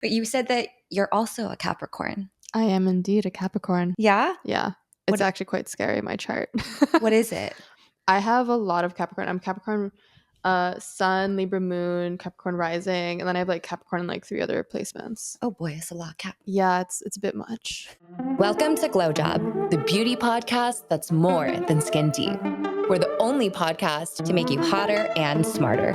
But you said that you're also a Capricorn. I am indeed a Capricorn. Yeah? Yeah. It's actually quite scary, my chart. What is it? I have a lot of Capricorn. I'm Capricorn Sun, Libra Moon, Capricorn Rising, and then I have like Capricorn in like 3 other placements. Oh boy, it's a lot, Cap. Yeah, it's a bit much. Welcome to GlowJob, the beauty podcast that's more than skin deep. We're the only podcast to make you hotter and smarter.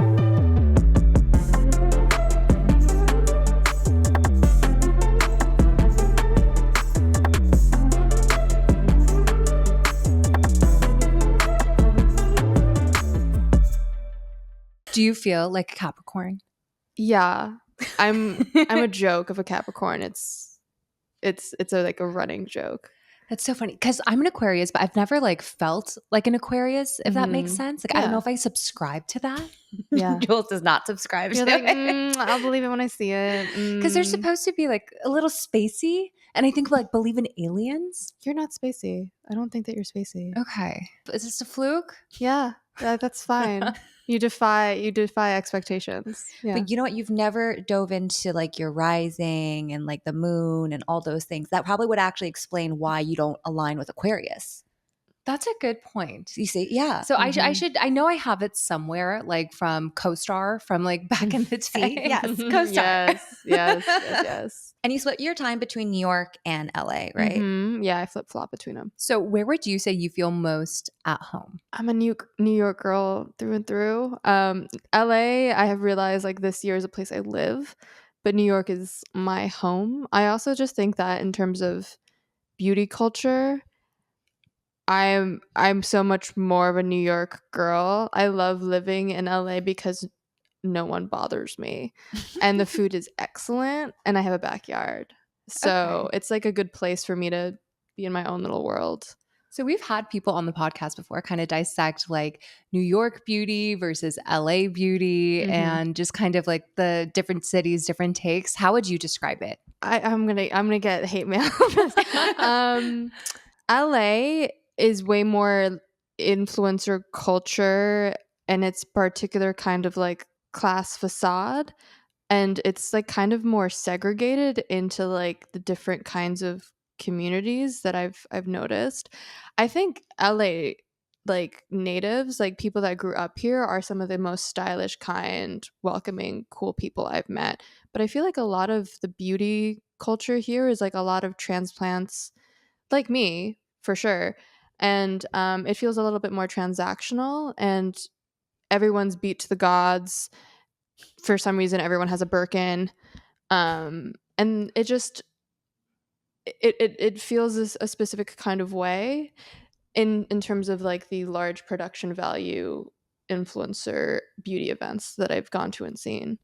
Do you feel like a Capricorn? Yeah. I'm a joke of a Capricorn. It's like a running joke. That's so funny because I'm an Aquarius, but I've never like felt like an Aquarius, if that makes sense. Like I don't know if I subscribe to that. Yeah. Jules does not subscribe You're to like, it. I'll believe it when I see it. Because they're supposed to be like a little spacey. And I think like believe in aliens. You're not spacey. I don't think that you're spacey. Okay. Is this a fluke? Yeah, that's fine. You defy expectations. Yeah. But you know what? You've never dove into like your rising and like the moon and all those things. That probably would actually explain why you don't align with Aquarius. That's a good point. You see? Yeah. So I know I have it somewhere, like from CoStar from like back in the day. Yes, CoStar. Yes. And you split your time between New York and LA, right? Mm-hmm. Yeah, I flip-flop between them. So where would you say you feel most at home? I'm a New York girl through and through. LA, I have realized like this year is a place I live, but New York is my home. I also just think that in terms of beauty culture, I'm so much more of a New York girl. I love living in LA because no one bothers me and the food is excellent and I have a backyard. So It's like a good place for me to be in my own little world. So we've had people on the podcast before kind of dissect like New York beauty versus LA beauty and just kind of like the different cities, different takes. How would you describe it? I'm gonna get hate mail. LA is way more influencer culture and its particular kind of like class facade, and it's like kind of more segregated into like the different kinds of communities that I've noticed. I think LA like natives, like people that grew up here, are some of the most stylish, kind, welcoming, cool people I've met. But I feel like a lot of the beauty culture here is like a lot of transplants like me, for sure. And it feels a little bit more transactional and everyone's beat to the gods. For some reason, everyone has a Birkin. And it just it feels a specific kind of way in terms of like the large production value influencer beauty events that I've gone to and seen.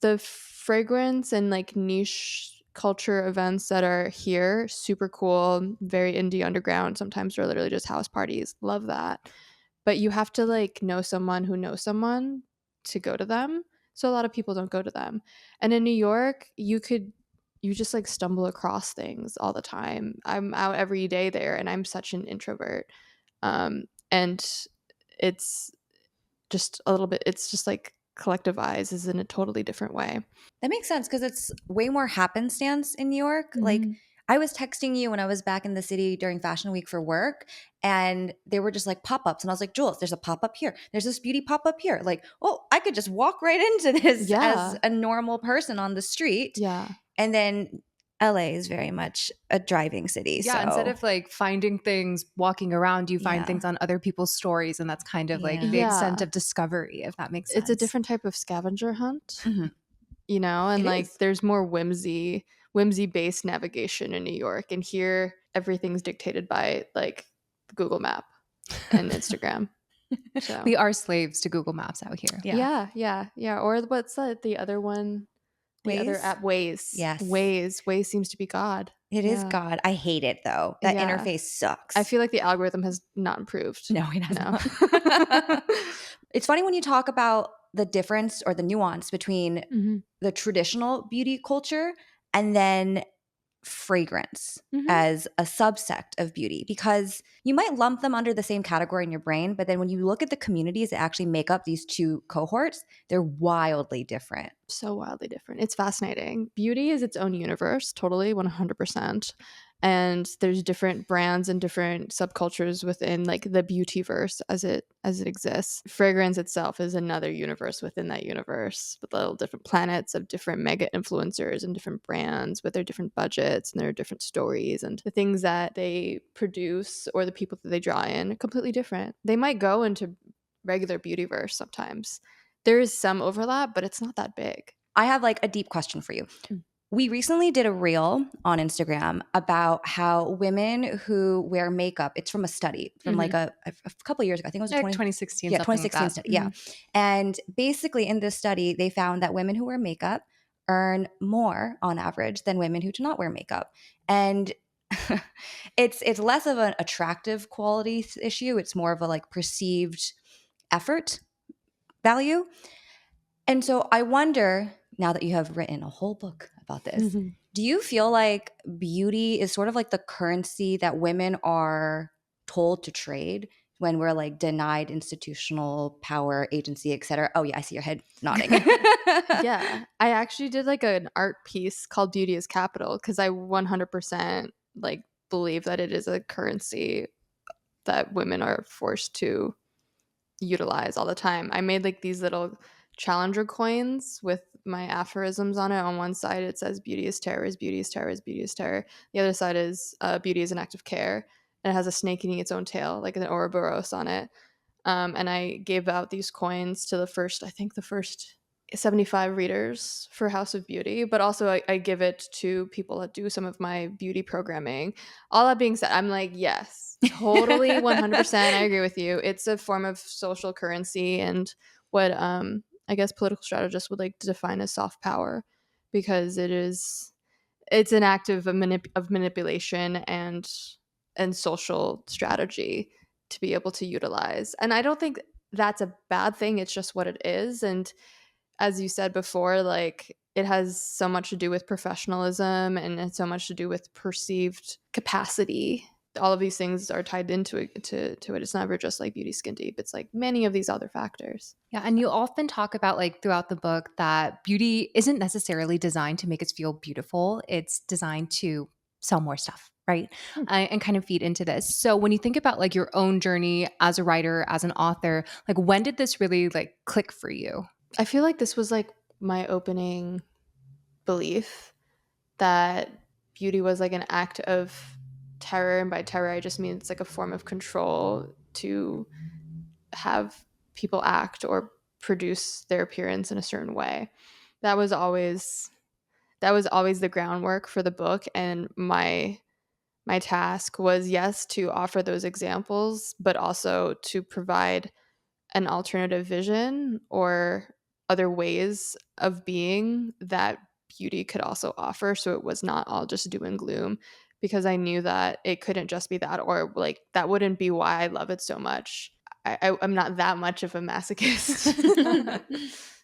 The fragrance and like niche culture events that are here, super cool, very indie underground. Sometimes they're literally just house parties. Love that. But you have to like know someone who knows someone to go to them. So a lot of people don't go to them. And in New York, you just like stumble across things all the time. I'm out every day there and I'm such an introvert. And it's just a little bit, it's just like collectivizes in a totally different way. That makes sense because it's way more happenstance in New York. Like I was texting you when I was back in the city during Fashion Week for work, and they were just like pop-ups. And I was like, Jules, there's a pop-up here. There's this beauty pop-up here. Like, oh, I could just walk right into this as a normal person on the street. Yeah. And then LA is very much a driving city. Yeah, so. Instead of like finding things walking around, you find things on other people's stories. And that's kind of like the extent of discovery, if that makes sense. It's a different type of scavenger hunt, you know, and there's more whimsy-based navigation in New York. And here, everything's dictated by like Google Map and Instagram. So. We are slaves to Google Maps out here. Yeah. Or what's the other one? The other app, Waze. Yes. Waze seems to be God. It is God. I hate it though. That interface sucks. I feel like the algorithm has not improved. No, it hasn't. It's funny when you talk about the difference or the nuance between the traditional beauty culture and then fragrance as a subsect of beauty, because you might lump them under the same category in your brain, but then when you look at the communities that actually make up these two cohorts, they're wildly different. So wildly different. It's fascinating. Beauty is its own universe, totally, 100%. And there's different brands and different subcultures within like the beautyverse as it exists. Fragrance itself is another universe within that universe, with little different planets of different mega influencers and different brands with their different budgets and their different stories, and the things that they produce or the people that they draw in are completely different. They might go into regular beautyverse sometimes. There is some overlap, but it's not that big. I have like a deep question for you. We recently did a reel on Instagram about how women who wear makeup, it's from a study from like a couple of years ago. I think it was 2016. Yeah, 2016 like study. Yeah. And basically in this study, they found that women who wear makeup earn more on average than women who do not wear makeup. And it's less of an attractive quality issue. It's more of a like perceived effort value. And so I wonder, now that you have written a whole book about this, do you feel like beauty is sort of like the currency that women are told to trade when we're like denied institutional power, agency, et cetera? Oh yeah, I see your head nodding. Yeah. I actually did like an art piece called Beauty is Capital because I 100% like believe that it is a currency that women are forced to utilize all the time. I made like these little challenger coins with my aphorisms on it. On one side it says beauty is terror, is beauty is terror, is beauty is terror. The other side is beauty is an act of care. And it has a snake eating its own tail, like an Ouroboros on it. And I gave out these coins to the first 75 readers for House of Beauty, but also I give it to people that do some of my beauty programming. All that being said, I'm like, yes, totally 100%. I agree with you. It's a form of social currency and what I guess political strategists would like to define as soft power, because it's an act of manipulation and social strategy to be able to utilize. And I don't think that's a bad thing. It's just what it is. And as you said before, like it has so much to do with professionalism and it's so much to do with perceived capacity. All of these things are tied into it. To it. It's never just like beauty skin deep. It's like many of these other factors. Yeah, and you often talk about like throughout the book that beauty isn't necessarily designed to make us feel beautiful. It's designed to sell more stuff, right? And kind of feed into this. So when you think about like your own journey as a writer, as an author, like when did this really like click for you? I feel like this was like my opening belief that beauty was like an act of terror. And by terror, I just mean it's like a form of control to have people act or produce their appearance in a certain way. That was always the groundwork for the book. And my task was, yes, to offer those examples, but also to provide an alternative vision or other ways of being that beauty could also offer. So it was not all just doom and gloom, because I knew that it couldn't just be that, or like that wouldn't be why I love it so much. I'm not that much of a masochist.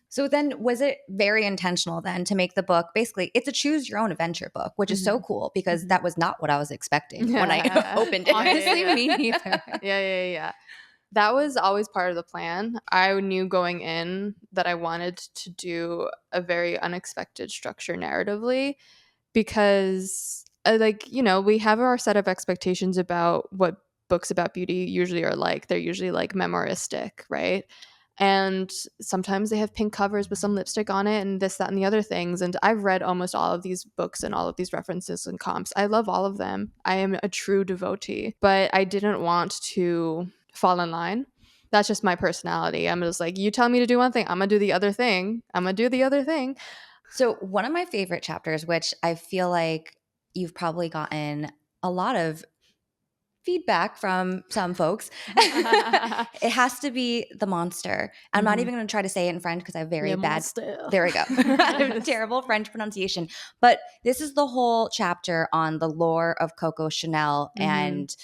So then was it very intentional then to make the book, basically it's a choose your own adventure book, which is so cool because that was not what I was expecting when I opened it. Honestly, me neither. Yeah. That was always part of the plan. I knew going in that I wanted to do a very unexpected structure narratively, because we have our set of expectations about what books about beauty usually are like. They're usually like memoristic, right? And sometimes they have pink covers with some lipstick on it and this, that, and the other things. And I've read almost all of these books and all of these references and comps. I love all of them. I am a true devotee, but I didn't want to fall in line. That's just my personality. I'm just like, you tell me to do one thing, I'm gonna do the other thing. So one of my favorite chapters, which I feel like you've probably gotten a lot of feedback from some folks, it has to be the monster. I'm not even going to try to say it in French because I have very bad. Monster. There we go. I have terrible French pronunciation. But this is the whole chapter on the lore of Coco Chanel and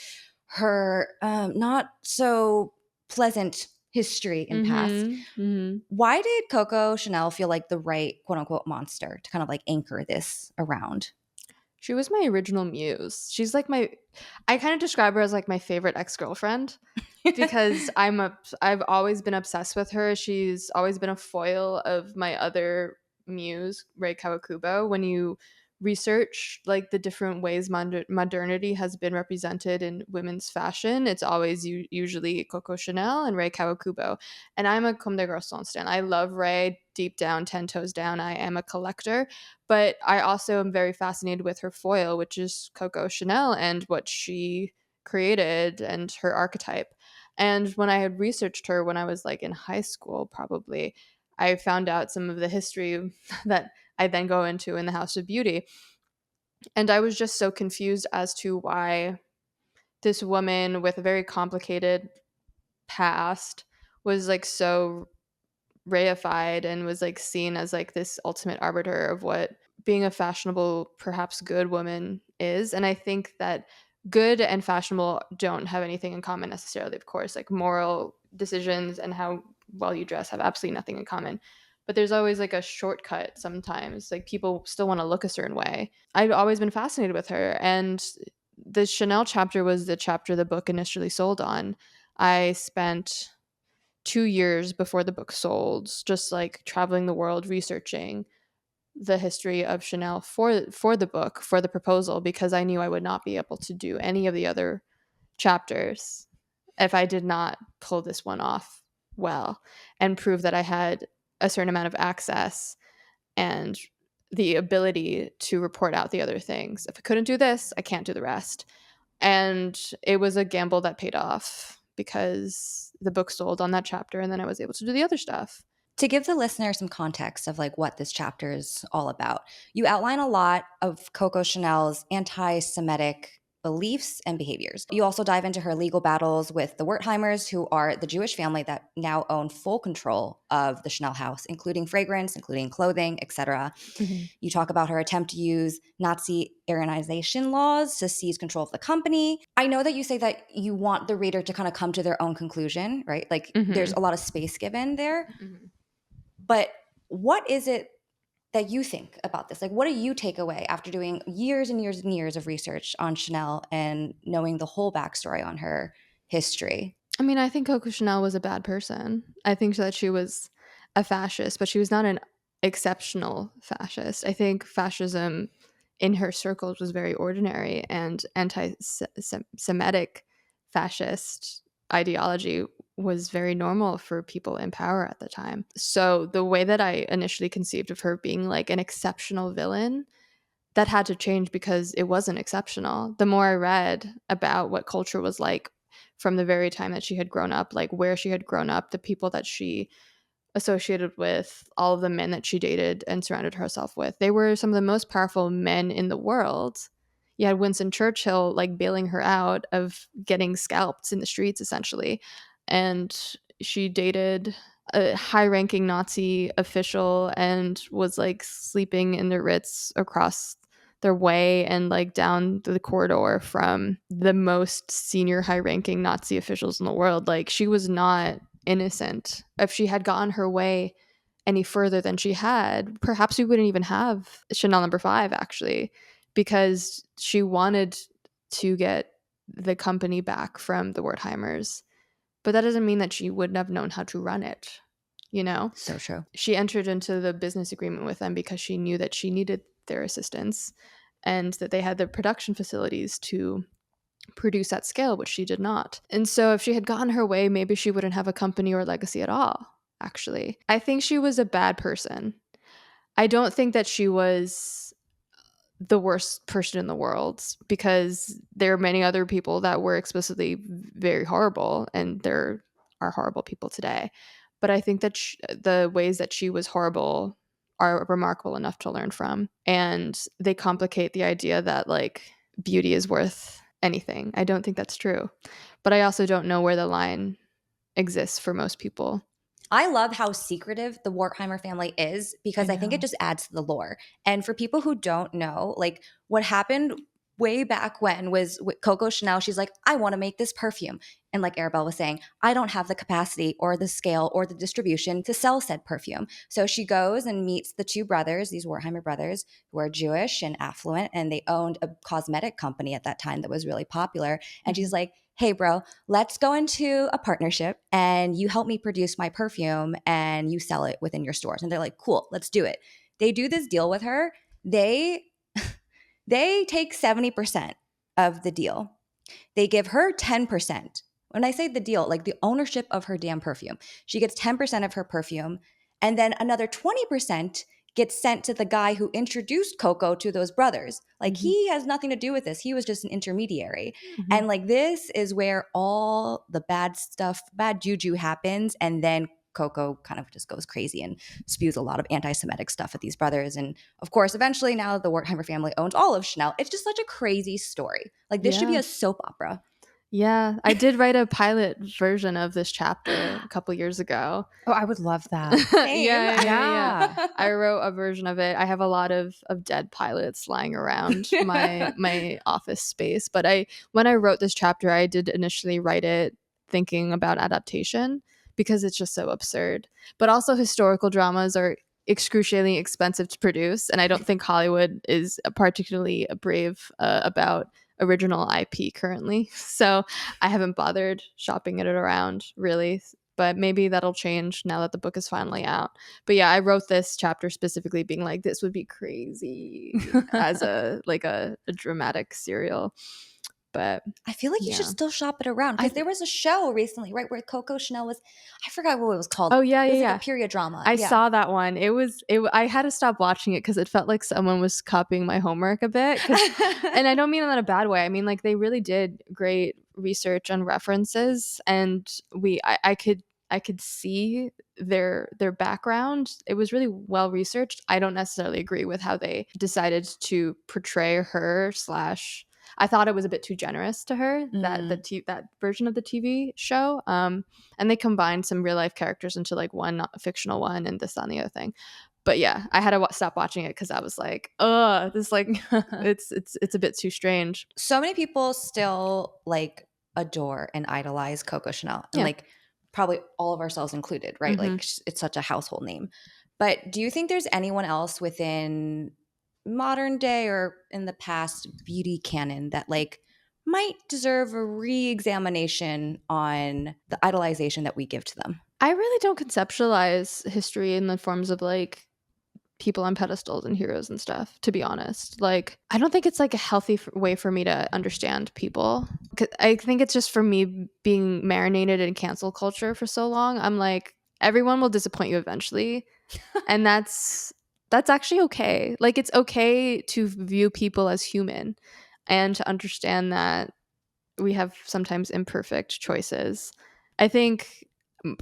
her not so pleasant history and past. Why did Coco Chanel feel like the right quote unquote monster to kind of like anchor this around? She was my original muse. She's like I kind of describe her as like my favorite ex-girlfriend because I've always been obsessed with her. She's always been a foil of my other muse, Rei Kawakubo. When you research like the different ways modernity has been represented in women's fashion, it's always usually Coco Chanel and Rei Kawakubo. And I'm a Comme des Garçons stan. I love Rei deep down, 10 toes down. I am a collector. But I also am very fascinated with her foil, which is Coco Chanel and what she created and her archetype. And when I had researched her when I was like in high school, probably, I found out some of the history that I then go into in the House of Beauty. And I was just so confused as to why this woman with a very complicated past was like so reified and was like seen as like this ultimate arbiter of what being a fashionable, perhaps good woman is. And I think that good and fashionable don't have anything in common necessarily, of course. Like moral decisions and how well you dress have absolutely nothing in common. But there's always like a shortcut sometimes. Like people still want to look a certain way. I've always been fascinated with her. And the Chanel chapter was the chapter the book initially sold on. I spent 2 years before the book sold, just like traveling the world researching the history of Chanel for the book, for the proposal, because I knew I would not be able to do any of the other chapters if I did not pull this one off well and prove that I had a certain amount of access and the ability to report out the other things. If I couldn't do this, I can't do the rest. And it was a gamble that paid off because the book sold on that chapter and then I was able to do the other stuff. To give the listener some context of like what this chapter is all about, you outline a lot of Coco Chanel's anti-Semitic beliefs and behaviors. You also dive into her legal battles with the Wertheimers, who are the Jewish family that now own full control of the Chanel house, including fragrance, including clothing, etc. Mm-hmm. You talk about her attempt to use Nazi Aryanization laws to seize control of the company. I know that you say that you want the reader to kind of come to their own conclusion, right? Like there's a lot of space given there. Mm-hmm. But what is it that you think about this? Like, what do you take away after doing years and years and years of research on Chanel and knowing the whole backstory on her history? I mean, I think Coco Chanel was a bad person. I think that she was a fascist, but she was not an exceptional fascist. I think fascism in her circles was very ordinary, and anti-Semitic fascist ideology was very normal for people in power at the time. So the way that I initially conceived of her being like an exceptional villain, that had to change because it wasn't exceptional. The more I read about what culture was like from the very time that she had grown up, like where she had grown up, the people that she associated with, all of the men that she dated and surrounded herself with, they were some of the most powerful men in the world. You had Winston Churchill like bailing her out of getting scalped in the streets, essentially. And she dated a high-ranking Nazi official and was like sleeping in the Ritz across their way and like down the corridor from the most senior high-ranking Nazi officials in the world. Like she was not innocent. If she had gotten her way any further than she had, perhaps we wouldn't even have Chanel number 5 actually, because she wanted to get the company back from the Wertheimers. But that doesn't mean that she wouldn't have known how to run it, you know? So true. She entered into the business agreement with them because she knew that she needed their assistance and that they had the production facilities to produce at scale, which she did not. And so if she had gotten her way, maybe she wouldn't have a company or legacy at all, actually. I think she was a bad person. I don't think that she was the worst person in the world, because there are many other people that were explicitly very horrible, and there are horrible people today. But I think that the ways that she was horrible are remarkable enough to learn from, and they complicate the idea that like beauty is worth anything. I don't think that's true, but I also don't know where the line exists for most people. I love how secretive the Wertheimer family is because I think it just adds to the lore. And for people who don't know, like what happened way back when was with Coco Chanel. She's like, I want to make this perfume. And like Arabelle was saying, I don't have the capacity or the scale or the distribution to sell said perfume. So she goes and meets the two brothers, these Wertheimer brothers, who are Jewish and affluent, and they owned a cosmetic company at that time that was really popular. And she's like, hey, bro, let's go into a partnership and you help me produce my perfume and you sell it within your stores. And they're like, cool, let's do it. They do this deal with her. They take 70% of the deal. They give her 10%. When I say the deal, like the ownership of her damn perfume, she gets 10% of her perfume. And then another 20% gets sent to the guy who introduced Coco to those brothers. Like he has nothing to do with this. He was just an intermediary. And like this is where all the bad stuff, bad juju happens. And then Coco kind of just goes crazy and spews a lot of anti-Semitic stuff at these brothers. And of course, eventually now the Wertheimer family owns all of Chanel. It's just such a crazy story. Like this should be a soap opera. Yeah, I did write a pilot version of this chapter a couple years ago. Oh, I would love that. Yeah. I wrote a version of it. I have a lot of dead pilots lying around my office space. But when I wrote this chapter, I did initially write it thinking about adaptation because it's just so absurd. But also historical dramas are excruciatingly expensive to produce. And I don't think Hollywood is particularly brave about original IP currently. So I haven't bothered shopping it around really, but maybe that'll change now that the book is finally out. But yeah, I wrote this chapter specifically being like, this would be crazy as a dramatic serial. But I feel like you should still shop it around because there was a show recently, right, where Coco Chanel was, I forgot what it was called. Oh yeah, it was yeah, like a period drama. I saw that one. I had to stop watching it because it felt like someone was copying my homework a bit. And I don't mean that in a bad way. I mean, like they really did great research and references, and I could see their background. It was really well researched. I don't necessarily agree with how they decided to portray her slash. I thought it was a bit too generous to her, that version of the TV show. And they combined some real life characters into like one fictional one and this on the other thing. But yeah, I had to stop watching it because I was like, this like it's a bit too strange. So many people still like adore and idolize Coco Chanel, and like probably all of ourselves included, right? Like it's such a household name. But do you think there's anyone else within modern day or in the past beauty canon that like might deserve a re-examination on the idolization that we give to them? I really don't conceptualize history in the forms of like people on pedestals and heroes and stuff, to be honest. Like I don't think it's like a healthy way for me to understand people. I think it's just for me being marinated in cancel culture for so long. I'm like, everyone will disappoint you eventually. And that's actually okay. Like it's okay to view people as human and to understand that we have sometimes imperfect choices. I think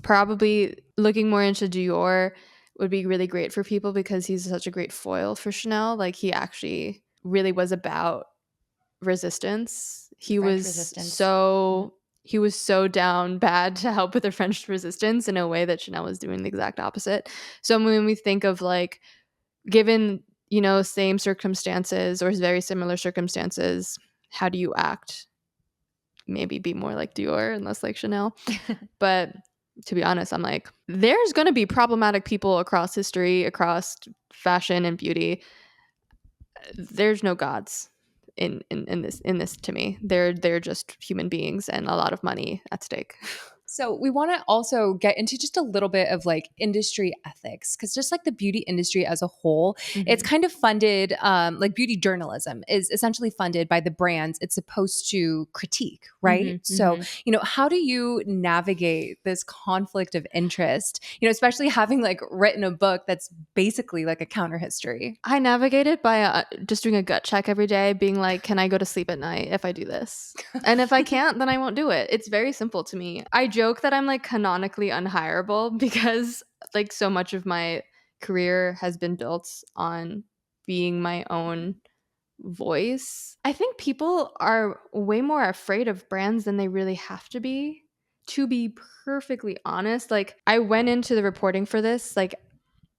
probably looking more into Dior would be really great for people because he's such a great foil for Chanel. Like he actually really was about resistance. He was so down bad to help with the French resistance in a way that Chanel was doing the exact opposite. So when we think of like, given, same circumstances or very similar circumstances, how do you act? Maybe be more like Dior and less like Chanel. But to be honest, I'm like, there's going to be problematic people across history, across fashion and beauty. There's no gods in this to me. They're just human beings and a lot of money at stake. So we want to also get into just a little bit of like industry ethics, because just like the beauty industry as a whole, it's kind of funded, like beauty journalism is essentially funded by the brands it's supposed to critique, right? So, how do you navigate this conflict of interest, especially having like written a book that's basically like a counter history? I navigate it by just doing a gut check every day, being like, can I go to sleep at night if I do this? And if I can't, then I won't do it. It's very simple to me. I joke that I'm like canonically unhireable because like so much of my career has been built on being my own voice. I think people are way more afraid of brands than they really have to be perfectly honest. Like I went into the reporting for this like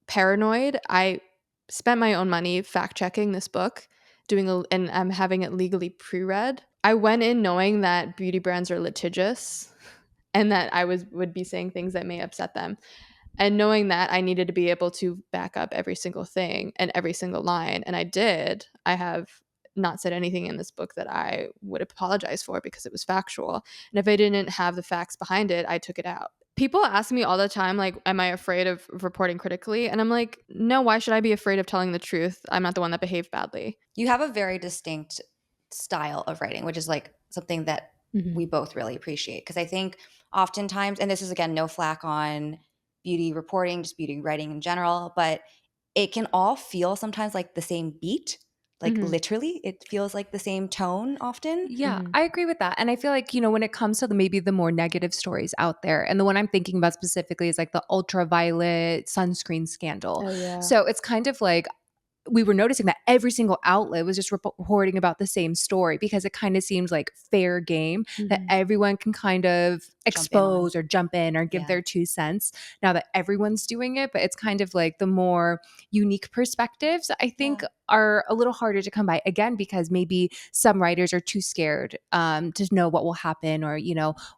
paranoid. I spent my own money fact checking this book and I'm having it legally pre-read. I went in knowing that beauty brands are litigious and that I would be saying things that may upset them. And knowing that, I needed to be able to back up every single thing and every single line. And I did. I have not said anything in this book that I would apologize for because it was factual. And if I didn't have the facts behind it, I took it out. People ask me all the time, like, am I afraid of reporting critically? And I'm like, no, why should I be afraid of telling the truth? I'm not the one that behaved badly. You have a very distinct style of writing, which is like something that we both really appreciate. Because I think oftentimes, and this is again, no flack on beauty reporting, just beauty writing in general, but it can all feel sometimes like the same beat. Like literally, it feels like the same tone often. Yeah, I agree with that. And I feel like, when it comes to maybe the more negative stories out there, and the one I'm thinking about specifically is like the ultraviolet sunscreen scandal. Oh, yeah. So it's kind of like we were noticing that every single outlet was just reporting about the same story because it kind of seems like fair game that everyone can kind of expose or jump in or give their 2 cents now that everyone's doing it. But it's kind of like the more unique perspectives, I think, are a little harder to come by, again, because maybe some writers are too scared to know what will happen, or,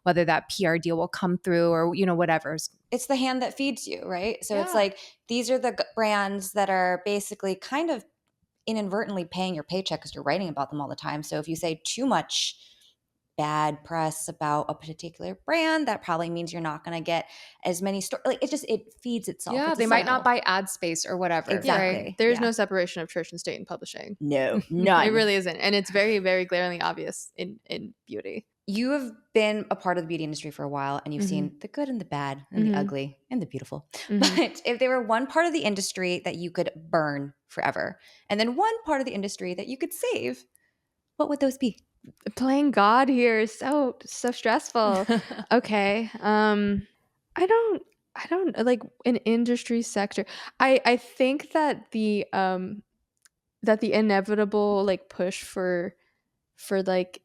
whether that PR deal will come through, or, whatever. It's the hand that feeds you, right? So it's like these are the brands that are basically kind of inadvertently paying your paycheck because you're writing about them all the time. So if you say too much bad press about a particular brand, that probably means you're not going to get as many stories. Like it feeds itself. Yeah, It's a they might cycle. not buy ad space or whatever. Exactly. Right? There's no separation of church and state in publishing. No, none. It really isn't. And it's very, very glaringly obvious in beauty. You have been a part of the beauty industry for a while, and you've seen the good and the bad and the ugly and the beautiful. But if there were one part of the industry that you could burn forever, and then one part of the industry that you could save, what would those be? Playing God here is so stressful. Okay. I don't like an industry sector. I think that the inevitable like push for like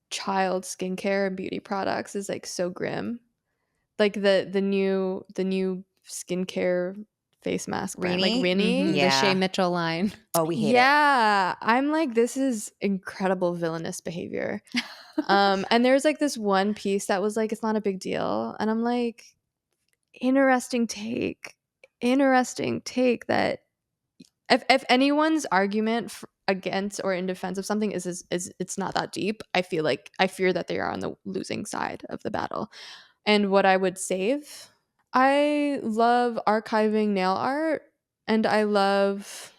child skincare and beauty products is like so grim. Like the new skincare face mask brand, like Rini. The Shea Mitchell line. Oh, we hate it. Yeah, I'm like, this is incredible villainous behavior. And there's like this one piece that was like, it's not a big deal, and I'm like, interesting take that if anyone's argument against or in defense of something is it's not that deep, I fear that they are on the losing side of the battle. And what I would save, I love archiving nail art, and I love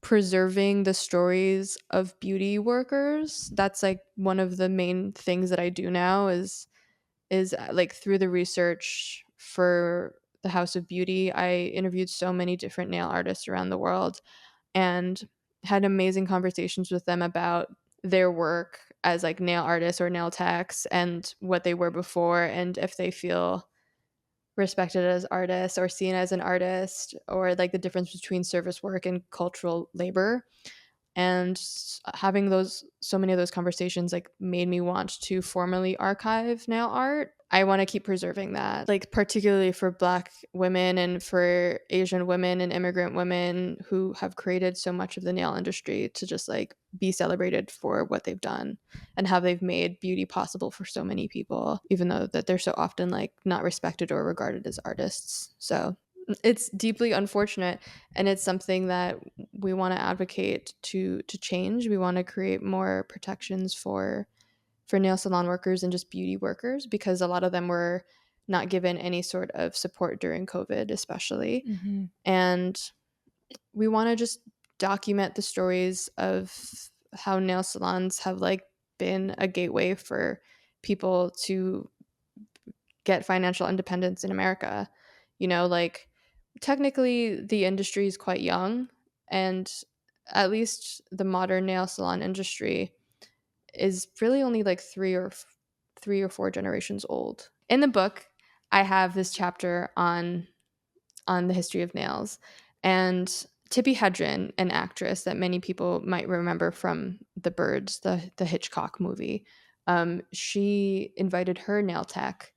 preserving the stories of beauty workers. That's like one of the main things that I do now is like through the research for the House of Beauty, I interviewed so many different nail artists around the world and had amazing conversations with them about their work as like nail artists or nail techs and what they were before, and if they feel respected as artists or seen as an artist, or like the difference between service work and cultural labor. And having so many of those conversations like made me want to formally archive nail art. I want to keep preserving that, like particularly for Black women and for Asian women and immigrant women who have created so much of the nail industry, to just like be celebrated for what they've done and how they've made beauty possible for so many people, even though that they're so often like not respected or regarded as artists. So it's deeply unfortunate, and it's something that we want to advocate to change. We want to create more protections for nail salon workers and just beauty workers, because a lot of them were not given any sort of support during COVID, especially. And we want to just document the stories of how nail salons have like been a gateway for people to get financial independence in America. Like technically the industry is quite young, and at least the modern nail salon industry is really only like three or four generations old. In the book, I have this chapter on the history of nails, and Tippi Hedren, an actress that many people might remember from The Birds, the Hitchcock movie, she invited her nail tech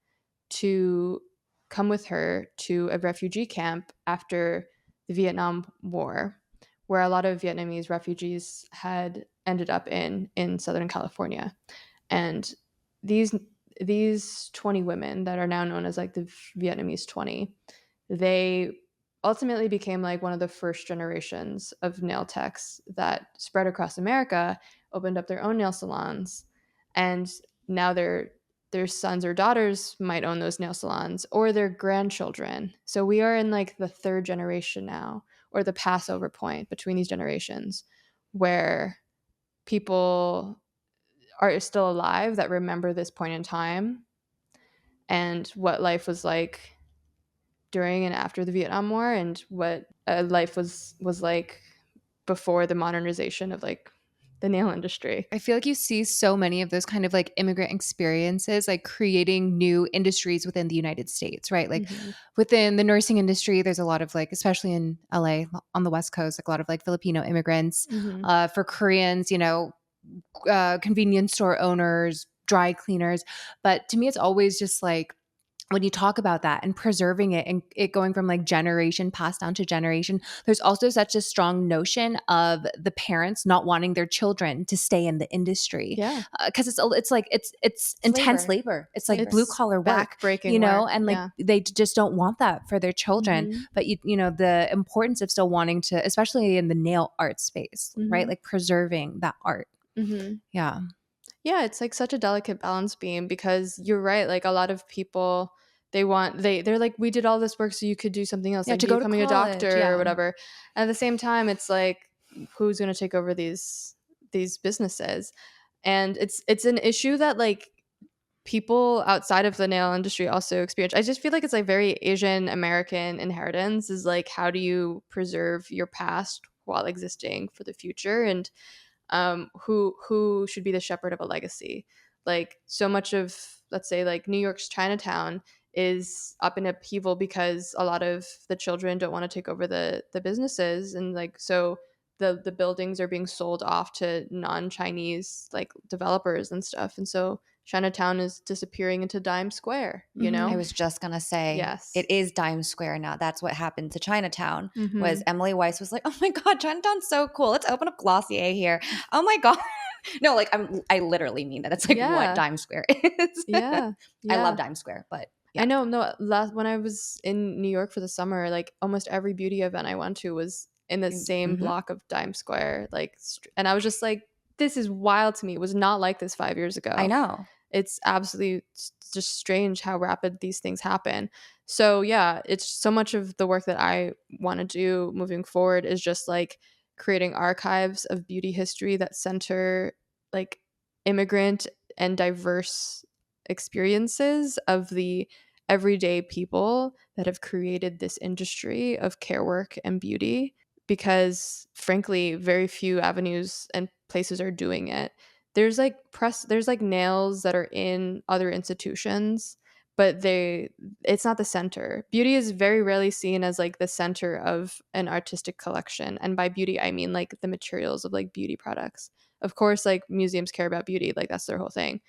to come with her to a refugee camp after the Vietnam War, where a lot of Vietnamese refugees had ended up in Southern California. And these 20 women that are now known as like the Vietnamese 20, they ultimately became like one of the first generations of nail techs that spread across America, opened up their own nail salons, and now their sons or daughters might own those nail salons, or their grandchildren. So we are in like the third generation now, or the Passover point between these generations, where people are still alive that remember this point in time and what life was like during and after the Vietnam War, and what life was like before the modernization of like the nail industry. I feel like you see so many of those kind of like immigrant experiences, like creating new industries within the United States, right? Like within the nursing industry, there's a lot of like, especially in LA on the West Coast, like a lot of like Filipino immigrants. For Koreans, you know, convenience store owners, dry cleaners. But to me, it's always just like, when you talk about that and preserving it and it going from like generation passed down to generation, there's also such a strong notion of the parents not wanting their children to stay in the industry. Yeah. Because it's like it's intense labor. It's like blue collar work, back-breaking you know, work. and like they just don't want that for their children. Mm-hmm. But you know, the importance of still wanting to, especially in the nail art space, right? Like preserving that art. Yeah. Yeah, it's like such a delicate balance beam, because you're right, like a lot of people, they're like, we did all this work so you could do something else, Yeah, like to go to becoming a college, doctor yeah. or whatever. At the same time, it's like, who's going to take over these businesses? And it's an issue that like people outside of the nail industry also experience. I just feel like it's like very Asian American inheritance, is like, how do you preserve your past while existing for the future? And who should be the shepherd of a legacy? Like, so much of, let's say, like New York's Chinatown is up in upheaval because a lot of the children don't want to take over the businesses, and like, so the buildings are being sold off to non-Chinese like developers and stuff, and so Chinatown is disappearing into Dime Square, you know? I was just gonna say, Yes. it is Dime Square now. That's what happened to Chinatown. Was Mhm. Emily Weiss was like, "Oh my god, Chinatown's so cool. Let's open up Glossier here." Oh my god, no, like I literally mean that. It's like what Yeah. Dime Square is. Yeah. I love Yeah. Dime Square, but I yeah. know. No, when I was in New York for the summer, like almost every beauty event I went to was in the same block of Dime Square. Like, and I was just like, this is wild to me. It was not like this 5 years ago. I know. It's absolutely just strange how rapid these things happen. So yeah, it's so much of the work that I want to do moving forward is just like creating archives of beauty history that center like immigrant and diverse experiences of the everyday people that have created this industry of care work and beauty, because frankly very few avenues and places are doing it. There's like nails that are in other institutions, but it's not the center. Beauty is very rarely seen as like the center of an artistic collection, and by beauty I mean like the materials of like beauty products. Of course, like museums care about beauty, like that's their whole thing,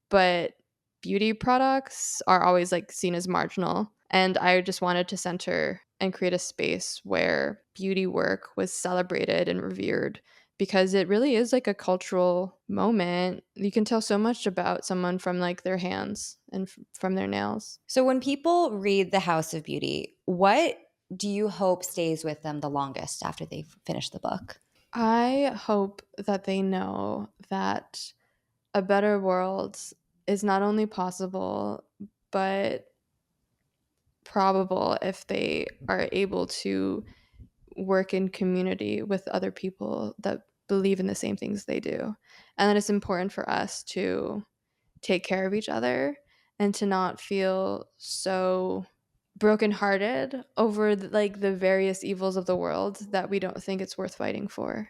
but beauty products are always like seen as marginal. And I just wanted to center and create a space where beauty work was celebrated and revered, because it really is like a cultural moment. You can tell so much about someone from like their hands and from their nails. So when people read The House of Beauty, what do you hope stays with them the longest after they finish the book? I hope that they know that a better world is not only possible, but probable if they are able to work in community with other people that believe in the same things they do. And that it's important for us to take care of each other and to not feel so brokenhearted over like the various evils of the world that we don't think it's worth fighting for.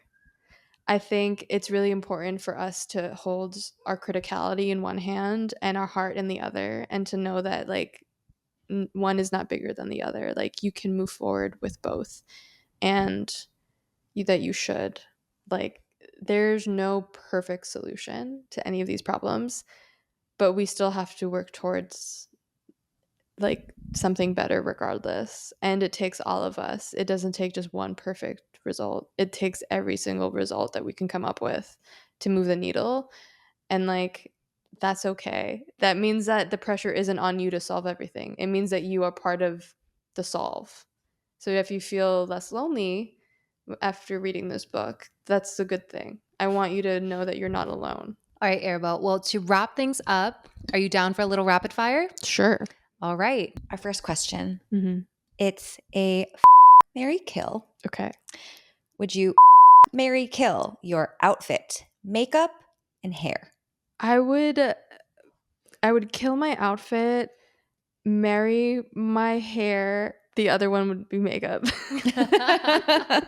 I think it's really important for us to hold our criticality in one hand and our heart in the other, and to know that like one is not bigger than the other. Like, you can move forward with both, and that you should. Like, there's no perfect solution to any of these problems, but we still have to work towards like something better regardless. And it takes all of us. It doesn't take just one perfect result. It takes every single result that we can come up with to move the needle. And like, that's okay. That means that the pressure isn't on you to solve everything. It means that you are part of the solve. So if you feel less lonely after reading this book, that's a good thing. I want you to know that you're not alone. All right, Arabelle. Well, to wrap things up, are you down for a little rapid fire? Sure. All right. Our first question. Mm-hmm. It's a marry kill. Okay. Would you marry kill your outfit, makeup, and hair? I would kill my outfit, marry my hair. The other one would be makeup. All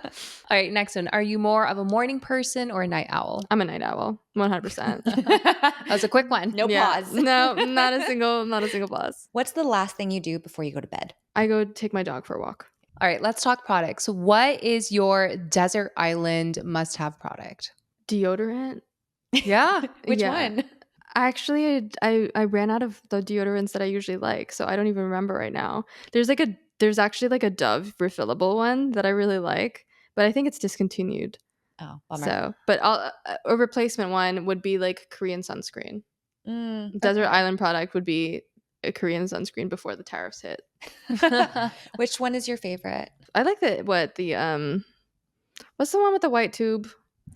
right, next one. Are you more of a morning person or a night owl? I'm a night owl, 100%. That was a quick one. No pause. No, not a single pause. What's the last thing you do before you go to bed? I go take my dog for a walk. All right, let's talk products. What is your desert island must-have product? Deodorant. Yeah. Which Yeah. one? Actually, I ran out of the deodorants that I usually like, so I don't even remember right now. There's actually like a Dove refillable one that I really like, but I think it's discontinued. Oh, bummer. So, but a replacement one would be like Korean sunscreen. Desert Okay. Island product would be a Korean sunscreen before the tariffs hit. Which one is your favorite? I like what's the one with the white tube?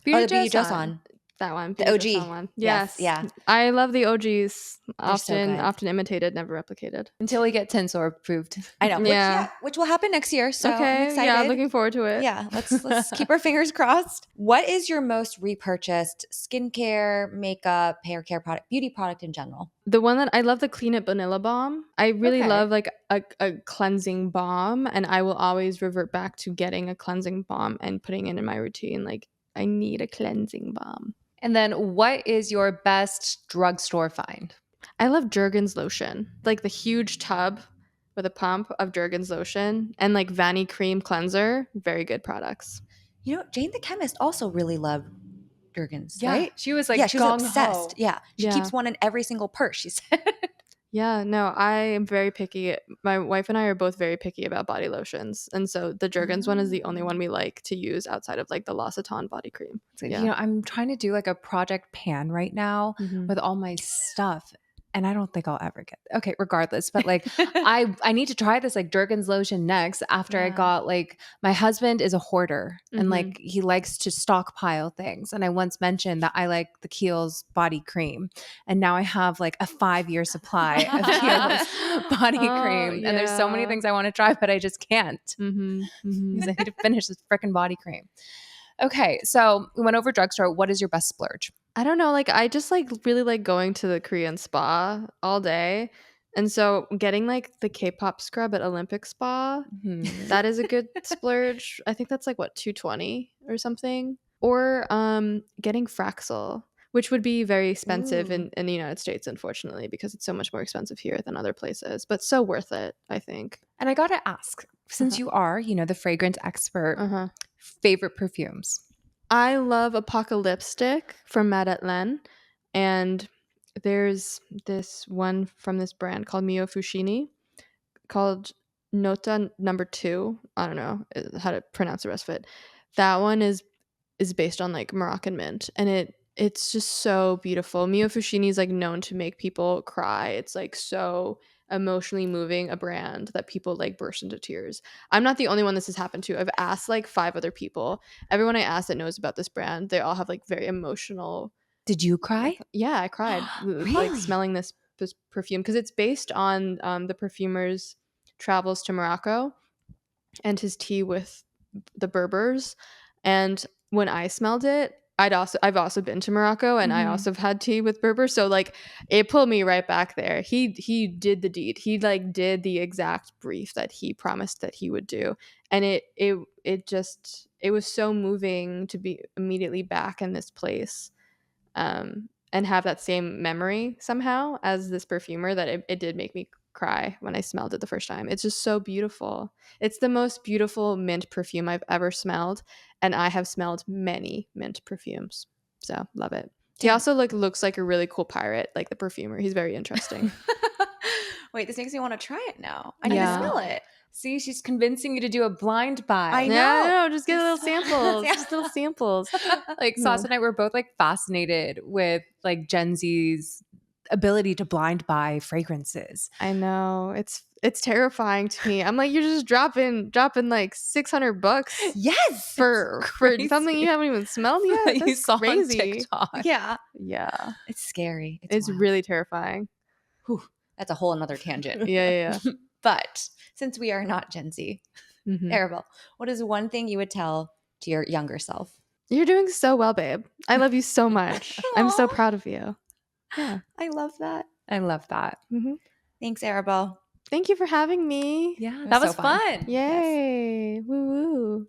The Beauty Just On. That one. The Beauty Just OG. On one. Yes, Yes. yeah. I love the OGs. They're so good. Often imitated, never replicated. Until we get Tinsel approved. I know. Yeah. Which will happen next year. So I'm Okay. excited. Yeah, looking forward to it. Yeah, let's keep our fingers crossed. What is your most repurchased skincare, makeup, hair care product, beauty product in general? The one that I love, the Clean It Vanilla Balm. I really Okay. love like a cleansing balm, and I will always revert back to getting a cleansing balm and putting it in my routine. Like, I need a cleansing balm. And then what is your best drugstore find? I love Jergens lotion, like the huge tub with a pump of Jergens lotion, and like Vanny Cream cleanser. Very good products. You know, Jane the chemist also really loved Jergens, right? She was like, Yeah, she was gung-ho. obsessed. Yeah, she Yeah. keeps one in every single purse, she said. Yeah, no, I am very picky. My wife and I are both very picky about body lotions. And so the Jergens one is the only one we like to use outside of like the L'Occitane body cream. So, Yeah. You know, I'm trying to do like a project pan right now Mhm. with all my stuff. And I don't think I'll ever get okay, regardless. But like I need to try this like Jergens lotion next after I Yeah. got like my husband is a hoarder and Mhm. like he likes to stockpile things. And I once mentioned that I like the Kiehl's body cream. And now I have like a 5-year supply of Kiehl's body Oh, cream. And there's so many yeah. things I want to try, but I just can't. Mhm, mhm. Because I need to finish this freaking body cream. Okay, so we went over drugstore. What is your best splurge? I don't know, like I just like really like going to the Korean spa all day. And so getting like the K-pop scrub at Olympic Spa, that is a good splurge. I think that's like what, $220 or something. Or getting Fraxel, which would be very expensive Ooh. in the United States, unfortunately, because it's so much more expensive here than other places, but so worth it, I think. And I gotta ask, since you are, you know, the fragrance expert, favorite perfumes? I love Apocalyptic from Madeleine, and there's this one from this brand called Mio Fushini called Nota Number 2. I don't know how to pronounce the rest of it. That one is based on like Moroccan mint, and it's just so beautiful. Mio Fushini is like known to make people cry. It's like so emotionally moving a brand that people like burst into tears. I'm not the only one this has happened to. I've asked like 5 other people. Everyone I asked that knows about this brand, they all have like very emotional. Did you cry? Yeah, I cried like Really? smelling this perfume because it's based on the perfumer's travels to Morocco and his tea with the Berbers. And when I smelled it, I've also been to Morocco, and I Mhm. also have had tea with Berber, so like it pulled me right back there. He did the deed. He like did the exact brief that he promised that he would do, and it was so moving to be immediately back in this place, and have that same memory somehow as this perfumer that it did make me cry when I smelled it the first time. It's just so beautiful. It's the most beautiful mint perfume I've ever smelled, and I have smelled many mint perfumes. So, love it. He Yeah. also looks like a really cool pirate, like the perfumer. He's very interesting. Wait, this makes me want to try it now. I need to Yeah. smell it. See, she's convincing you to do a blind buy. I know. Yeah, no, just get little samples. Yeah. Just little samples. Like No. Sauce and I were both like fascinated with like Gen Z's ability to blind buy fragrances. I know. It's terrifying to me. I'm like, you're just dropping like $600 Yes. for something you haven't even smelled yet. That you That's saw on crazy. TikTok. Yeah. Yeah. It's scary. It's wild. really terrifying. Whew. That's a whole another tangent. Yeah. But since we are not Gen Z, Mhm. Arabelle, what is one thing you would tell to your younger self? You're doing so well, babe. I love you so much. I'm so Aw. proud of you. Yeah. I love that. I love that. Mm-hmm. Thanks, Arabelle. Thank you for having me. Yeah, was that so was fun. fun. Yay. Woo woo.